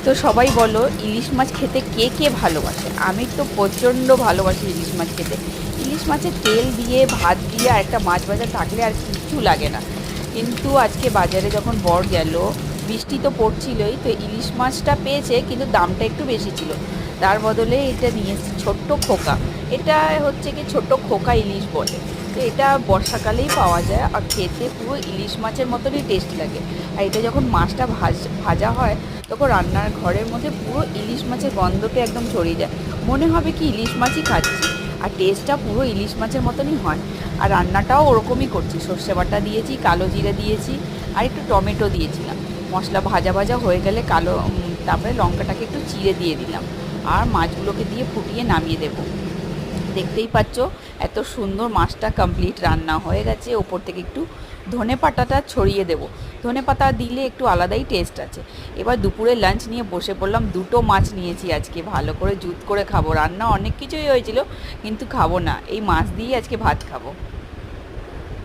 তো সবাই বলো ইলিশ মাছ খেতে কে কে ভালোবাসে? আমি তো প্রচণ্ড ভালোবাসি ইলিশ মাছ খেতে। ইলিশ মাছের তেল দিয়ে ভাত দিয়ে আর একটা মাছ ভাজা থাকলে আর কিচ্ছু লাগে না। কিন্তু আজকে বাজারে যখন বর গেল, বৃষ্টি তো পড়ছিলই, তো ইলিশ মাছটা পেয়েছে কিন্তু দামটা একটু বেশি ছিল। তার বদলে এটা নিয়ে এসেছে ছোট্ট খোকা। এটা হচ্ছে কি ছোট্ট খোকা ইলিশ বলে। তো এটা বর্ষাকালেই পাওয়া যায় আর খেতে পুরো ইলিশ মাছের মতনই টেস্ট লাগে। আর এটা যখন মাছটা ভাজা হয় তখন রান্নার ঘরের মধ্যে পুরো ইলিশ মাছের গন্ধটা একদম ছড়িয়ে যায়, মনে হবে কি ইলিশ মাছই খাচ্ছি। আর টেস্টটা পুরো ইলিশ মাছের মতনই হয়। আর রান্নাটাও ওরকমই করছি, সর্ষে বাটা দিয়েছি, কালো জিরে দিয়েছি, আর একটু টমেটো দিয়েছিলাম। মশলা ভাজা ভাজা হয়ে গেলে তারপরে লঙ্কাটাকে একটু চিড়ে দিয়ে দিলাম। আর মাছগুলোকে দিয়ে ফুটিয়ে নামিয়ে দেবো। দেখতেই পাচ্ছ এত সুন্দর মাছটা কমপ্লিট রান্না হয়ে গেছে। ওপর থেকে একটু ধনে পাতাটা ছড়িয়ে দেবো। ধনে পাতা দিলে একটু আলাদাই টেস্ট আছে। এবার দুপুরে লাঞ্চ নিয়ে বসে পড়লাম। দুটো মাছ নিয়েছি আজকে, ভালো করে জুত করে খাবো। রান্না অনেক কিছুই হয়েছিল কিন্তু খাবো না, এই মাছ দিয়েই আজকে ভাত খাবো।